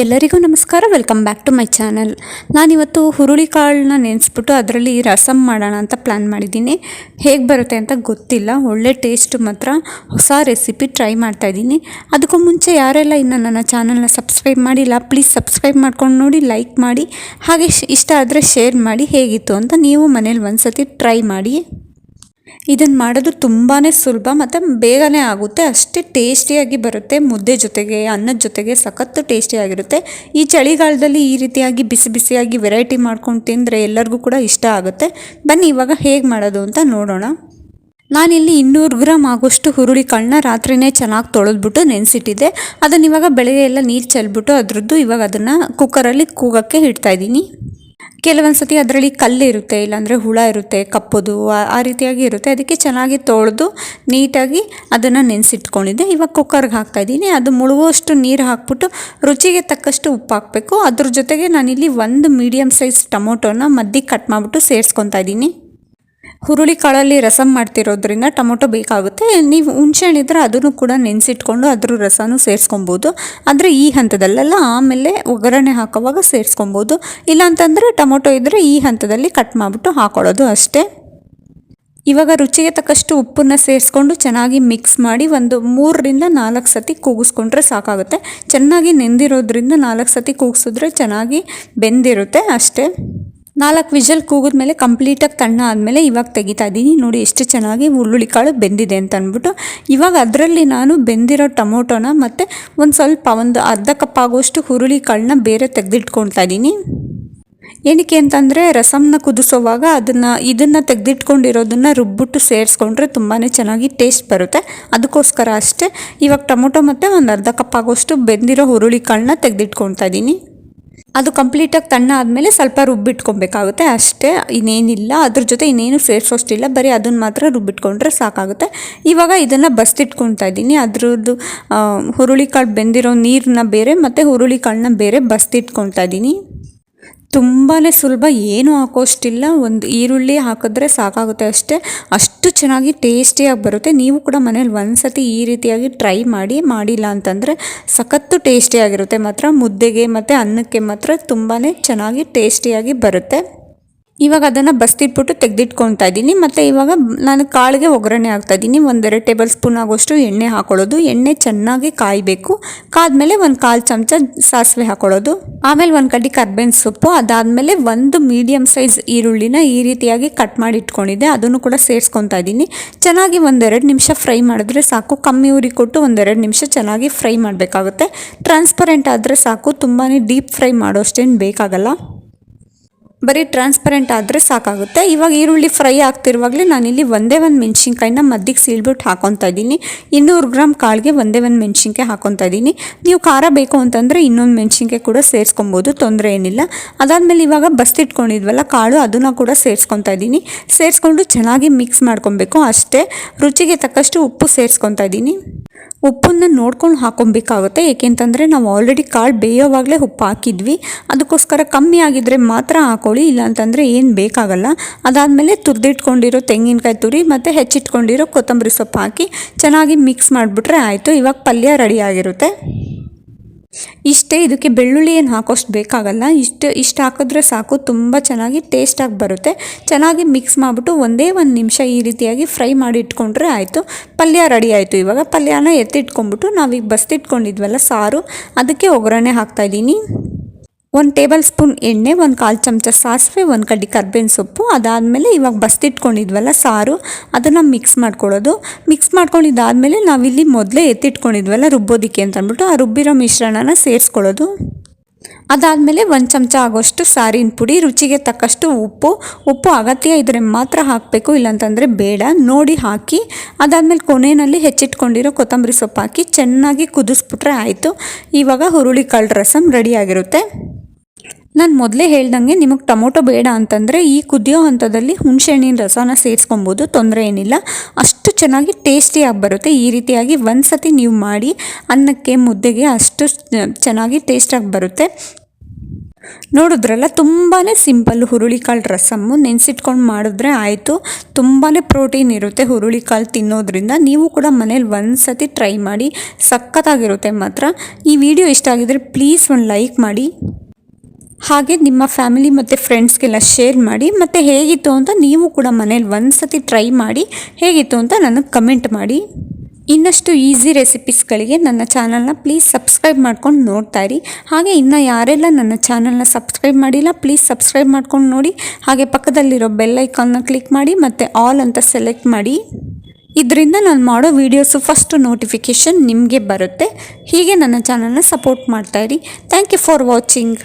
ಎಲ್ಲರಿಗೂ ನಮಸ್ಕಾರ. Welcome back to my channel. ನಾನಿವತ್ತು ಹುರುಳಿ ಕಾಳನ್ನ ನೆನೆಸ್ಬಿಟ್ಟು ಅದರಲ್ಲಿ ರಸಮ್ ಮಾಡೋಣ ಅಂತ ಪ್ಲ್ಯಾನ್ ಮಾಡಿದ್ದೀನಿ. ಹೇಗೆ ಬರುತ್ತೆ ಅಂತ ಗೊತ್ತಿಲ್ಲ, ಒಳ್ಳೆ ಟೇಸ್ಟ್ ಮಾತ್ರ. ಹೊಸ ರೆಸಿಪಿ ಟ್ರೈ ಮಾಡ್ತಾಯಿದ್ದೀನಿ. ಅದಕ್ಕೂ ಮುಂಚೆ ಯಾರೆಲ್ಲ ಇನ್ನು ನನ್ನ ಚಾನಲ್ನ ಸಬ್ಸ್ಕ್ರೈಬ್ ಮಾಡಿಲ್ಲ, ಪ್ಲೀಸ್ ಸಬ್ಸ್ಕ್ರೈಬ್ ಮಾಡ್ಕೊಂಡು ನೋಡಿ, ಲೈಕ್ ಮಾಡಿ, ಹಾಗೆ ಇಷ್ಟ ಆದರೆ ಶೇರ್ ಮಾಡಿ. ಹೇಗಿತ್ತು ಅಂತ ನೀವು ಮನೇಲಿ ಒಂದು ಸತಿ ಟ್ರೈ ಮಾಡಿ. ಇದನ್ನು ಮಾಡೋದು ತುಂಬಾ ಸುಲಭ ಮತ್ತು ಬೇಗನೆ ಆಗುತ್ತೆ, ಅಷ್ಟೇ ಟೇಸ್ಟಿಯಾಗಿ ಬರುತ್ತೆ. ಮುದ್ದೆ ಜೊತೆಗೆ, ಅನ್ನದ ಜೊತೆಗೆ ಸಖತ್ತು ಟೇಸ್ಟಿಯಾಗಿರುತ್ತೆ. ಈ ಚಳಿಗಾಲದಲ್ಲಿ ಈ ರೀತಿಯಾಗಿ ಬಿಸಿ ಬಿಸಿಯಾಗಿ ವೆರೈಟಿ ಮಾಡ್ಕೊಂಡು ತಿಂದರೆ ಎಲ್ಲರಿಗೂ ಕೂಡ ಇಷ್ಟ ಆಗುತ್ತೆ. ಬನ್ನಿ ಇವಾಗ ಹೇಗೆ ಮಾಡೋದು ಅಂತ ನೋಡೋಣ. ನಾನಿಲ್ಲಿ 200 ಗ್ರಾಮ್ ಆಗೋಷ್ಟು ಹುರುಳಿ ಕಾಳನ್ನ ರಾತ್ರಿನೇ ಚೆನ್ನಾಗಿ ತೊಳೆದ್ಬಿಟ್ಟು ನೆನೆಸಿಟ್ಟಿದ್ದೆ. ಅದನ್ನು ಇವಾಗ ಬೆಳಗ್ಗೆ ಎಲ್ಲ ನೀರು ಚೆಲ್ಬಿಟ್ಟು ಅದರದ್ದು ಇವಾಗ ಅದನ್ನು ಕುಕ್ಕರಲ್ಲಿ ಕೂಗೋಕ್ಕೆ ಇಡ್ತಾಯಿದ್ದೀನಿ. ಕೆಲವೊಂದು ಸತಿ ಅದರಲ್ಲಿ ಕಲ್ಲು ಇರುತ್ತೆ, ಇಲ್ಲಾಂದರೆ ಹುಳ ಇರುತ್ತೆ, ಕಪ್ಪೋದು ಆ ರೀತಿಯಾಗಿ ಇರುತ್ತೆ. ಅದಕ್ಕೆ ಚೆನ್ನಾಗಿ ತೊಳೆದು ನೀಟಾಗಿ ಅದನ್ನು ನೆನೆಸಿಟ್ಕೊಂಡಿದ್ದೆ. ಇವಾಗ ಕುಕ್ಕರ್ಗೆ ಹಾಕ್ತಾಯಿದ್ದೀನಿ. ಅದು ಮುಳುಗುವಷ್ಟು ನೀರು ಹಾಕ್ಬಿಟ್ಟು ರುಚಿಗೆ ತಕ್ಕಷ್ಟು ಉಪ್ಪು ಹಾಕಬೇಕು. ಅದ್ರ ಜೊತೆಗೆ ನಾನಿಲ್ಲಿ 1 ಮೀಡಿಯಮ್ ಸೈಜ್ ಟೊಮೊಟೊನ ಮಧ್ಯಕ್ಕೆ ಕಟ್ ಮಾಡಿಬಿಟ್ಟು ಸೇರಿಸ್ಕೊತಾ ಇದ್ದೀನಿ. ಹುರುಳಿ ಕಾಳಲ್ಲಿ ರಸಮ್ ಮಾಡ್ತಿರೋದ್ರಿಂದ ಟೊಮೊಟೊ ಬೇಕಾಗುತ್ತೆ. ನೀವು ಹುಣಸೆಹಣ್ಣಿದ್ರೆ ಅದನ್ನು ಕೂಡ ನೆನೆಸಿಟ್ಕೊಂಡು ಅದ್ರ ರಸನೂ ಸೇರಿಸ್ಕೊಬೋದು. ಆದರೆ ಈ ಹಂತದಲ್ಲೆಲ್ಲ ಆಮೇಲೆ ಒಗ್ಗರಣೆ ಹಾಕೋವಾಗ ಸೇರಿಸ್ಕೊಬೋದು. ಇಲ್ಲಾಂತಂದರೆ ಟೊಮೊಟೊ ಇದ್ದರೆ ಈ ಹಂತದಲ್ಲಿ ಕಟ್ ಮಾಡಿಬಿಟ್ಟು ಹಾಕೊಳ್ಳೋದು ಅಷ್ಟೇ. ಇವಾಗ ರುಚಿಗೆ ತಕ್ಕಷ್ಟು ಉಪ್ಪನ್ನು ಸೇರಿಸ್ಕೊಂಡು ಚೆನ್ನಾಗಿ ಮಿಕ್ಸ್ ಮಾಡಿ ಒಂದು 3ರಿಂದ 4 ಸತಿ ಕೂಗಿಸ್ಕೊಂಡ್ರೆ ಸಾಕಾಗುತ್ತೆ. ಚೆನ್ನಾಗಿ ನೆಂದಿರೋದ್ರಿಂದ 4 ಸತಿ ಕೂಗಿಸಿದ್ರೆ ಚೆನ್ನಾಗಿ ಬೆಂದಿರುತ್ತೆ ಅಷ್ಟೇ. 4 ವಿಷಲ್ ಕೂಗಿದ್ಮೇಲೆ ಕಂಪ್ಲೀಟಾಗಿ ತಣ್ಣ ಆದಮೇಲೆ ಇವಾಗ ತೆಗಿತಾ ಇದ್ದೀನಿ. ನೋಡಿ ಎಷ್ಟು ಚೆನ್ನಾಗಿ ಹುರುಳಿ ಕಾಳು ಬೆಂದಿದೆ ಅಂತ ಅಂದ್ಬಿಟ್ಟು. ಇವಾಗ ಅದರಲ್ಲಿ ನಾನು ಬೆಂದಿರೋ ಟೊಮೊಟೊನ ಮತ್ತು ಒಂದು ಅರ್ಧ ಕಪ್ ಆಗೋಷ್ಟು ಹುರುಳಿ ಕಾಳನ್ನ ಬೇರೆ ತೆಗೆದಿಟ್ಕೊಳ್ತಾ ಇದ್ದೀನಿ. ಏನಕ್ಕೆ ಅಂತಂದರೆ ರಸಮ್ನ ಕುದಿಸೋವಾಗ ಇದನ್ನು ತೆಗೆದಿಟ್ಕೊಂಡಿರೋದನ್ನು ರುಬ್ಬಿಟ್ಟು ಸೇರಿಸ್ಕೊಂಡ್ರೆ ತುಂಬಾ ಚೆನ್ನಾಗಿ ಟೇಸ್ಟ್ ಬರುತ್ತೆ. ಅದಕ್ಕೋಸ್ಕರ ಅಷ್ಟೇ. ಇವಾಗ ಟೊಮೊಟೊ ಮತ್ತು ಒಂದು ಅರ್ಧ ಕಪ್ ಆಗೋಷ್ಟು ಬೆಂದಿರೋ ಹುರುಳಿ ಕಾಳನ್ನ ತೆಗೆದಿಟ್ಕೊಳ್ತಾ ಇದ್ದೀನಿ. ಅದು ಕಂಪ್ಲೀಟಾಗಿ ತಣ್ಣ ಆದಮೇಲೆ ಸ್ವಲ್ಪ ರುಬ್ಬಿಟ್ಕೊಬೇಕಾಗುತ್ತೆ ಅಷ್ಟೇ, ಇನ್ನೇನಿಲ್ಲ. ಅದ್ರ ಜೊತೆ ಇನ್ನೇನು ಸೇರಿಸೋಷ್ಟಿಲ್ಲ, ಬರೀ ಅದನ್ನು ಮಾತ್ರ ರುಬ್ಬಿಟ್ಕೊಂಡ್ರೆ ಸಾಕಾಗುತ್ತೆ. ಇವಾಗ ಇದನ್ನು ಬಸ್ತಿಟ್ಕೊಳ್ತಾ ಇದ್ದೀನಿ. ಅದ್ರದ್ದು ಹುರುಳಿ ಕಾಳು ಬೆಂದಿರೋ ನೀರನ್ನ ಬೇರೆ ಮತ್ತು ಹುರುಳಿ ಕಾಳನ್ನ ಬೇರೆ ಬಸ್ತಿಟ್ಕೊಳ್ತಾ ಇದ್ದೀನಿ. ತುಂಬಾ ಸುಲಭ, ಏನೂ ಹಾಕೋಷ್ಟಿಲ್ಲ. ಒಂದು ಈರುಳ್ಳಿ ಹಾಕಿದ್ರೆ ಸಾಕಾಗುತ್ತೆ ಅಷ್ಟೇ. ಅಷ್ಟು ಚೆನ್ನಾಗಿ ಟೇಸ್ಟಿಯಾಗಿ ಬರುತ್ತೆ. ನೀವು ಕೂಡ ಮನೇಲಿ ಒಂದು ಸತಿ ಈ ರೀತಿಯಾಗಿ ಟ್ರೈ ಮಾಡಿ. ಮಾಡಿಲ್ಲ ಅಂತಂದರೆ ಸಖತ್ತು ಟೇಸ್ಟಿಯಾಗಿರುತ್ತೆ ಮಾತ್ರ. ಮುದ್ದೆಗೆ ಮತ್ತು ಅನ್ನಕ್ಕೆ ಮಾತ್ರ ತುಂಬಾ ಚೆನ್ನಾಗಿ ಟೇಸ್ಟಿಯಾಗಿ ಬರುತ್ತೆ. ಇವಾಗ ಅದನ್ನು ಬಸ್ತಿಟ್ಬಿಟ್ಟು ತೆಗೆದಿಟ್ಕೊಳ್ತಾ ಇದ್ದೀನಿ. ಮತ್ತು ಇವಾಗ ನಾನು ಕಾಳಿಗೆ ಒಗ್ಗರಣೆ ಹಾಕ್ತಾಯಿದ್ದೀನಿ. 1-2 ಟೇಬಲ್ ಸ್ಪೂನ್ ಆಗೋಷ್ಟು ಎಣ್ಣೆ ಹಾಕೊಳ್ಳೋದು. ಎಣ್ಣೆ ಚೆನ್ನಾಗಿ ಕಾಯಬೇಕು. ಕಾದ್ಮೇಲೆ 1/4 ಚಮಚ ಸಾಸಿವೆ ಹಾಕೊಳ್ಳೋದು. ಆಮೇಲೆ 1 ಕಡ್ಡಿ ಕರ್ಬೇವಿನ ಸೊಪ್ಪು. ಅದಾದಮೇಲೆ 1 ಮೀಡಿಯಮ್ ಸೈಜ್ ಈರುಳ್ಳಿನ ಈ ರೀತಿಯಾಗಿ ಕಟ್ ಮಾಡಿ ಇಟ್ಕೊಂಡಿದ್ದೆ, ಅದನ್ನು ಕೂಡ ಸೇರಿಸ್ಕೊತಾ ಇದ್ದೀನಿ. ಚೆನ್ನಾಗಿ 1-2 ನಿಮಿಷ ಫ್ರೈ ಮಾಡಿದ್ರೆ ಸಾಕು. ಕಮ್ಮಿ ಉರಿ ಕೊಟ್ಟು 1-2 ನಿಮಿಷ ಚೆನ್ನಾಗಿ ಫ್ರೈ ಮಾಡಬೇಕಾಗುತ್ತೆ. ಟ್ರಾನ್ಸ್ಪರೆಂಟ್ ಆದರೆ ಸಾಕು, ತುಂಬಾ ಡೀಪ್ ಫ್ರೈ ಮಾಡೋಷ್ಟೇನು ಬೇಕಾಗಲ್ಲ, ಬರೀ ಟ್ರಾನ್ಸ್ಪರೆಂಟ್ ಆದರೆ ಸಾಕಾಗುತ್ತೆ. ಇವಾಗ ಈರುಳ್ಳಿ ಫ್ರೈ ಆಗ್ತಿರುವಾಗಲೇ ನಾನಿಲ್ಲಿ ಒಂದೇ ಒಂದು ಮೆಣಸಿನ್ಕಾಯಿನ ಮಧ್ಯಕ್ಕೆ ಸೀಳ್ಬಿಟ್ಟು ಹಾಕೊತಾ ಇದ್ದೀನಿ. 200 ಗ್ರಾಮ್ ಕಾಳಿಗೆ ಒಂದೇ ಒಂದು ಮೆಣಸಿನ್ಕಾಯಿ ಹಾಕೊತಾ ಇದ್ದೀನಿ. ನೀವು ಖಾರ ಬೇಕು ಅಂತಂದರೆ ಇನ್ನೊಂದು ಮೆಣಸಿನ್ಕಾಯಿ ಕೂಡ ಸೇರಿಸ್ಕೊಬೋದು, ತೊಂದರೆ ಏನಿಲ್ಲ. ಅದಾದಮೇಲೆ ಇವಾಗ ಬಸ್ತಿಟ್ಕೊಂಡಿದ್ವಲ್ಲ ಕಾಳು, ಅದನ್ನು ಕೂಡ ಸೇರಿಸ್ಕೊತಾ ಇದ್ದೀನಿ. ಸೇರಿಸ್ಕೊಂಡು ಚೆನ್ನಾಗಿ ಮಿಕ್ಸ್ ಮಾಡ್ಕೊಬೇಕು ಅಷ್ಟೇ. ರುಚಿಗೆ ತಕ್ಕಷ್ಟು ಉಪ್ಪು ಸೇರಿಸ್ಕೊತಾ ಇದ್ದೀನಿ. ಉಪ್ಪನ್ನು ನೋಡ್ಕೊಂಡು ಹಾಕೊಬೇಕಾಗುತ್ತೆ, ಏಕೆಂತಂದರೆ ನಾವು ಆಲ್ರೆಡಿ ಕಾಳು ಬೇಯೋವಾಗಲೇ ಉಪ್ಪು ಹಾಕಿದ್ವಿ. ಅದಕ್ಕೋಸ್ಕರ ಕಮ್ಮಿ ಆಗಿದ್ದರೆ ಮಾತ್ರ ಹಾಕೊಳ್ಳಿ, ಇಲ್ಲಾಂತಂದರೆ ಏನು ಬೇಕಾಗಲ್ಲ. ಅದಾದಮೇಲೆ ತುರಿದಿಟ್ಕೊಂಡಿರೋ ತೆಂಗಿನಕಾಯಿ ತುರಿ ಮತ್ತು ಹೆಚ್ಚಿಟ್ಕೊಂಡಿರೋ ಕೊತ್ತಂಬರಿ ಸೊಪ್ಪು ಹಾಕಿ ಚೆನ್ನಾಗಿ ಮಿಕ್ಸ್ ಮಾಡಿಬಿಟ್ರೆ ಆಯಿತು. ಇವಾಗ ಪಲ್ಯ ರೆಡಿಯಾಗಿರುತ್ತೆ. ಇಷ್ಟೇ, ಇದಕ್ಕೆ ಬೆಳ್ಳುಳ್ಳಿ ಏನು ಹಾಕೋಷ್ಟು ಬೇಕಾಗಲ್ಲ. ಇಷ್ಟು ಹಾಕಿದ್ರೆ ಸಾಕು, ತುಂಬ ಚೆನ್ನಾಗಿ ಟೇಸ್ಟಾಗಿ ಬರುತ್ತೆ. ಚೆನ್ನಾಗಿ ಮಿಕ್ಸ್ ಮಾಡಿಬಿಟ್ಟು 1 ನಿಮಿಷ ಈ ರೀತಿಯಾಗಿ ಫ್ರೈ ಮಾಡಿ ಇಟ್ಕೊಂಡ್ರೆ ಆಯಿತು. ಪಲ್ಯ ರೆಡಿ ಆಯಿತು. ಇವಾಗ ಪಲ್ಯನ ಎತ್ತಿಟ್ಕೊಂಡ್ಬಿಟ್ಟು ನಾವೀಗ ಬಸ್ತಿಟ್ಕೊಂಡಿದ್ವಲ್ಲ ಸಾರು, ಅದಕ್ಕೆ ಒಗ್ಗರಣೆ ಹಾಕ್ತಾಯಿದ್ದೀನಿ. 1 ಟೇಬಲ್ ಸ್ಪೂನ್ ಎಣ್ಣೆ, 1/4 ಚಮಚ ಸಾಸಿವೆ, 1 ಕಡ್ಡಿ ಕರ್ಬೇವಿನ ಸೊಪ್ಪು. ಅದಾದಮೇಲೆ ಇವಾಗ ಬಸ್ತಿಟ್ಕೊಂಡಿದ್ವಲ್ಲ ಸಾರು, ಅದನ್ನು ಮಿಕ್ಸ್ ಮಾಡ್ಕೊಳ್ಳೋದು. ಮಿಕ್ಸ್ ಮಾಡ್ಕೊಂಡಿದ್ದಾದಮೇಲೆ ನಾವಿಲ್ಲಿ ಮೊದಲೇ ಎತ್ತಿಟ್ಕೊಂಡಿದ್ವಲ್ಲ ರುಬ್ಬೋದಿಕ್ಕೆ ಅಂತ ಅಂದ್ಬಿಟ್ಟು ಆ ರುಬ್ಬಿರೋ ಮಿಶ್ರಣನ ಸೇರಿಸ್ಕೊಳ್ಳೋದು. ಅದಾದಮೇಲೆ 1 ಚಮಚ ಆಗೋಷ್ಟು ಸಾರಿನ ಪುಡಿ, ರುಚಿಗೆ ತಕ್ಕಷ್ಟು ಉಪ್ಪು ಅಗತ್ಯ ಇದ್ದರೆ ಮಾತ್ರ ಹಾಕಬೇಕು, ಇಲ್ಲಾಂತಂದರೆ ಬೇಡ, ನೋಡಿ ಹಾಕಿ. ಅದಾದಮೇಲೆ ಕೊನೆಯಲ್ಲಿ ಹೆಚ್ಚಿಟ್ಕೊಂಡಿರೋ ಕೊತ್ತಂಬರಿ ಸೊಪ್ಪು ಹಾಕಿ ಚೆನ್ನಾಗಿ ಕುದಿಸ್ಬಿಟ್ರೆ ಆಯಿತು. ಇವಾಗ ಹುರುಳಿ ಕಾಳು ರಸಮ್ ರೆಡಿಯಾಗಿರುತ್ತೆ. ನಾನು ಮೊದಲೇ ಹೇಳ್ದಂಗೆ ನಿಮಗೆ ಟೊಮೊಟೊ ಬೇಡ ಅಂತಂದರೆ ಈ ಕುದಿಯೋ ಹಂತದಲ್ಲಿ ಹುಣಸೆಹಣ್ಣಿನ ರಸನ ಸೇರಿಸ್ಕೊಬೋದು, ತೊಂದರೆ ಏನಿಲ್ಲ. ಅಷ್ಟು ಚೆನ್ನಾಗಿ ಟೇಸ್ಟಿಯಾಗಿ ಬರುತ್ತೆ. ಈ ರೀತಿಯಾಗಿ ಒಂದು ಸತಿ ನೀವು ಮಾಡಿ, ಅನ್ನಕ್ಕೆ ಮುದ್ದೆಗೆ ಅಷ್ಟು ಚೆನ್ನಾಗಿ ಟೇಸ್ಟಾಗಿ ಬರುತ್ತೆ. ನೋಡಿದ್ರಲ್ಲ ತುಂಬಾ ಸಿಂಪಲ್ ಹುರುಳಿಕಾಳು ರಸಮ್ಮು, ನೆನೆಸಿಟ್ಕೊಂಡು ಮಾಡಿದ್ರೆ ಆಯಿತು. ತುಂಬಾ ಪ್ರೋಟೀನ್ ಇರುತ್ತೆ ಹುರುಳಿಕಾಳು ತಿನ್ನೋದ್ರಿಂದ. ನೀವು ಕೂಡ ಮನೇಲಿ ಒಂದು ಸತಿ ಟ್ರೈ ಮಾಡಿ, ಸಖತ್ತಾಗಿರುತ್ತೆ ಮಾತ್ರ. ಈ ವಿಡಿಯೋ ಇಷ್ಟ ಆಗಿದ್ರೆ ಪ್ಲೀಸ್ ಒಂದು ಲೈಕ್ ಮಾಡಿ, ಹಾಗೆ ನಿಮ್ಮ ಫ್ಯಾಮಿಲಿ ಮತ್ತು ಫ್ರೆಂಡ್ಸ್ಗೆಲ್ಲ ಶೇರ್ ಮಾಡಿ. ಮತ್ತು ಹೇಗಿತ್ತು ಅಂತ ನೀವು ಕೂಡ ಮನೇಲಿ ಒಂದು ಸತಿ ಟ್ರೈ ಮಾಡಿ, ಹೇಗಿತ್ತು ಅಂತ ನನಗೆ ಕಮೆಂಟ್ ಮಾಡಿ. ಇನ್ನಷ್ಟು ಈಸಿ ರೆಸಿಪೀಸ್ಗಳಿಗೆ ನನ್ನ ಚಾನಲ್ನ ಪ್ಲೀಸ್ ಸಬ್ಸ್ಕ್ರೈಬ್ ಮಾಡ್ಕೊಂಡು ನೋಡ್ತಾ ಇರಿ. ಹಾಗೆ ಇನ್ನು ಯಾರೆಲ್ಲ ನನ್ನ ಚಾನಲ್ನ ಸಬ್ಸ್ಕ್ರೈಬ್ ಮಾಡಿಲ್ಲ ಪ್ಲೀಸ್ ಸಬ್ಸ್ಕ್ರೈಬ್ ಮಾಡ್ಕೊಂಡು ನೋಡಿ. ಹಾಗೆ ಪಕ್ಕದಲ್ಲಿರೋ ಬೆಲ್ ಐಕಾನ್ನ ಕ್ಲಿಕ್ ಮಾಡಿ ಮತ್ತು ಆಲ್ ಅಂತ ಸೆಲೆಕ್ಟ್ ಮಾಡಿ. ಇದರಿಂದ ನಾನು ಮಾಡೋ ವೀಡಿಯೋಸು ಫಸ್ಟ್ ನೋಟಿಫಿಕೇಷನ್ ನಿಮಗೆ ಬರುತ್ತೆ. ಹೀಗೆ ನನ್ನ ಚಾನಲ್ನ ಸಪೋರ್ಟ್ ಮಾಡ್ತಾಯಿರಿ. Thank you for watching.